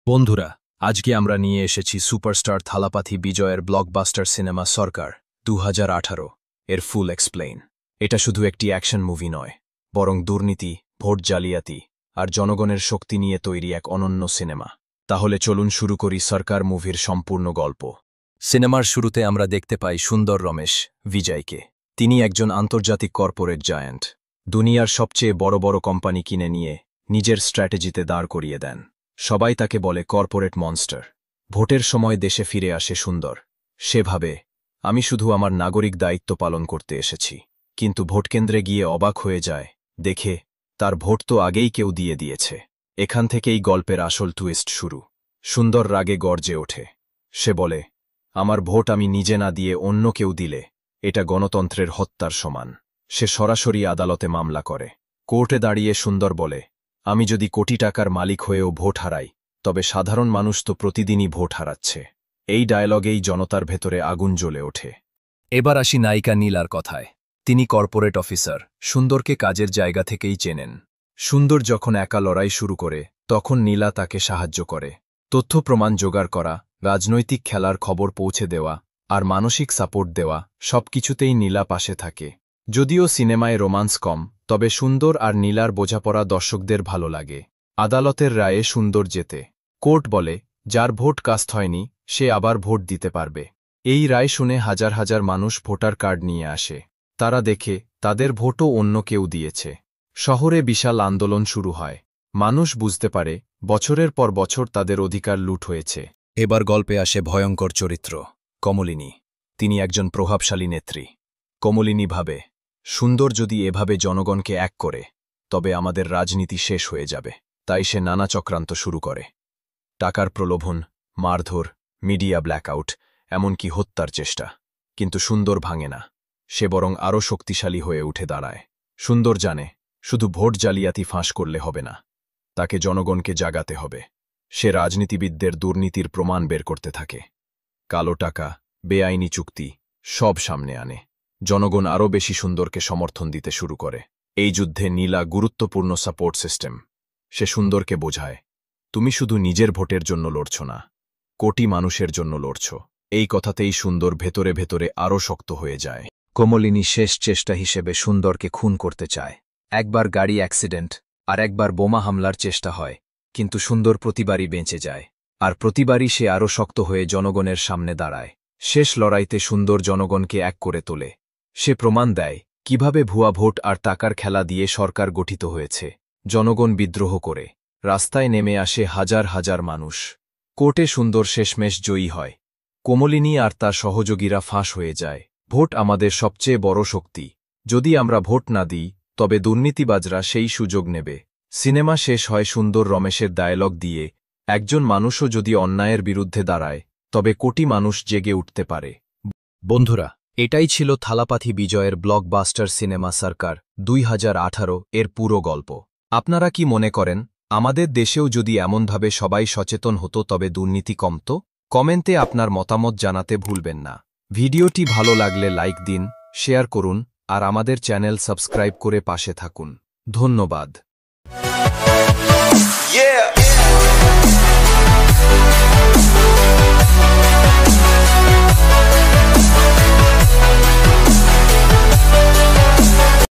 বন্ধুরা, আজকে আমরা নিয়ে এসেছি সুপারস্টার থালাপাথি বিজয়ের ব্লকবাস্টার সিনেমা সরকার 2018 এর ফুল এক্সপ্লেইন। এটা শুধু একটি অ্যাকশন মুভি নয়, বরং দুর্নীতি, ভোট জালিয়াতি আর জনগণের শক্তি নিয়ে তৈরি এক অনন্য সিনেমা। তাহলে চলুন শুরু করি সরকার মুভির সম্পূর্ণ গল্প। সিনেমার শুরুতে আমরা দেখতে পাই সুন্দর রমেশ বিজয়কে। তিনি একজন আন্তর্জাতিক কর্পোরেট জায়ান্ট। দুনিয়ার সবচেয়ে বড় বড় কোম্পানি কিনে নিয়ে নিজের স্ট্র্যাটেজিতে দাঁড় করিয়ে দেন। সবাই তাকে বলে কর্পোরেট মনস্টার। ভোটের সময় দেশে ফিরে আসে সুন্দর। সে ভাবে, আমি শুধু আমার নাগরিক দায়িত্ব পালন করতে এসেছি। কিন্তু ভোটকেন্দ্রে গিয়ে অবাক হয়ে যায়, দেখে তার ভোট তো আগেই কেউ দিয়ে দিয়েছে। এখান থেকেই গল্পের আসল টুইস্ট শুরু। সুন্দর রাগে গর্জে ওঠে। সে বলে, আমার ভোট আমি নিজে না দিয়ে অন্য কেউ দিলে এটা গণতন্ত্রের হত্যার সমান। সে সরাসরি আদালতে মামলা করে। কোর্টে দাঁড়িয়ে সুন্দর বলে, আমি যদি কোটি টাকার মালিক হয়েও ভোট হারাই, তবে সাধারণ মানুষ তো প্রতিদিনই ভোট হারাচ্ছে। এই ডায়লগেই জনতার ভেতরে আগুন জ্বলে ওঠে। এবার আসি নায়িকা নীলার কথায়। তিনি কর্পোরেট অফিসার, সুন্দরকে কাজের জায়গা থেকেই চেনেন। সুন্দর যখন একা লড়াই শুরু করে, তখন নীলা তাকে সাহায্য করে। তথ্য প্রমাণ জোগাড় করা, রাজনৈতিক খেলার খবর পৌঁছে দেওয়া আর মানসিক সাপোর্ট দেওয়া, সবকিছুতেই নীলা পাশে থাকে। যদিও সিনেমায় রোমান্স কম, তবে সুন্দর আর নীলার বোঝাপড়া দর্শকদের ভালো লাগে। আদালতের রায়ে সুন্দর জেতে। কোর্ট বলে, যার ভোট কাস্ট হয়নি সে আবার ভোট দিতে পারবে। এই রায় শুনে হাজার হাজার মানুষ ভোটার কার্ড নিয়ে আসে। তারা দেখে তাদের ভোটও অন্য কেউ দিয়েছে। শহরে বিশাল আন্দোলন শুরু হয়। মানুষ বুঝতে পারে বছরের পর বছর তাদের অধিকার লুট হয়েছে। এবার গল্পে আসে ভয়ঙ্কর চরিত্র, কমলিনী। তিনি একজন প্রভাবশালী নেত্রী। কমলিনী ভাবে, সুন্দর যদি এভাবে জনগণকে এক করে, তবে আমাদের রাজনীতি শেষ হয়ে যাবে। তাই সে নানা চক্রান্ত শুরু করে। টাকার প্রলোভন, মারধর, মিডিয়া ব্ল্যাকআউট, এমনকি হত্যার চেষ্টা। কিন্তু সুন্দর ভাঙে না। সে বরং আরও শক্তিশালী হয়ে উঠে দাঁড়ায়। সুন্দর জানে, শুধু ভোট জালিয়াতি ফাঁস করলে হবে না, তাকে জনগণকে জাগাতে হবে। সে রাজনীতিবিদদের দুর্নীতির প্রমাণ বের করতে থাকে। কালো টাকা, বেআইনি চুক্তি, সব সামনে আনে। জনগণ আরও বেশি সুন্দরকে সমর্থন দিতে শুরু করে। এই যুদ্ধে নীলা গুরুত্বপূর্ণ সাপোর্ট সিস্টেম। সে সুন্দরকে বোঝায়, তুমি শুধু নিজের ভোটের জন্য লড়ছ না, কোটি মানুষের জন্য লড়ছ। এই কথাতেই সুন্দর ভেতরে ভেতরে আরও শক্ত হয়ে যায়। কমলিনী শেষ চেষ্টা হিসেবে সুন্দরকে খুন করতে চায়। একবার গাড়ি অ্যাক্সিডেন্ট আর একবার বোমা হামলার চেষ্টা হয়, কিন্তু সুন্দর প্রতিবারই বেঁচে যায়। আর প্রতিবারই সে আরও শক্ত হয়ে জনগণের সামনে দাঁড়ায়। শেষ লড়াইতে সুন্দর জনগণকে এক করে তোলে। সে প্রমাণ দেয় কিভাবে ভুয়া ভোট আর টাকার খেলা দিয়ে সরকার গঠিত হয়েছে। জনগণ বিদ্রোহ করে। রাস্তায় নেমে আসে হাজার হাজার মানুষ। কোর্টে সুন্দর শেষমেশ জয়ী হয়। কমলিনী আর তার সহযোগীরা ফাঁস হয়ে যায়। ভোট আমাদের সবচেয়ে বড় শক্তি। যদি আমরা ভোট না দিই, তবে দুর্নীতিবাজরা সেই সুযোগ নেবে। সিনেমা শেষ হয় সুন্দর রমেশের ডায়লগ দিয়ে, একজন মানুষও যদি অন্যায়ের বিরুদ্ধে দাঁড়ায়, তবে কোটি মানুষ জেগে উঠতে পারে। বন্ধুরা, এটাই ছিল থালাপাথি বিজয়ের ব্লকবাস্টার সিনেমা সরকার 2018 এর পুরো গল্প। আপনারা কি মনে করেন, আমাদের দেশেও যদি এমনভাবে সবাই সচেতন হতো তবে দুর্নীতি কমত? কমেন্টে আপনার মতামত জানাতে ভুলবেন না। ভিডিওটি ভালো লাগলে লাইক দিন, শেয়ার করুন আর আমাদের চ্যানেল সাবস্ক্রাইব করে পাশে থাকুন। ধন্যবাদ। Yeah.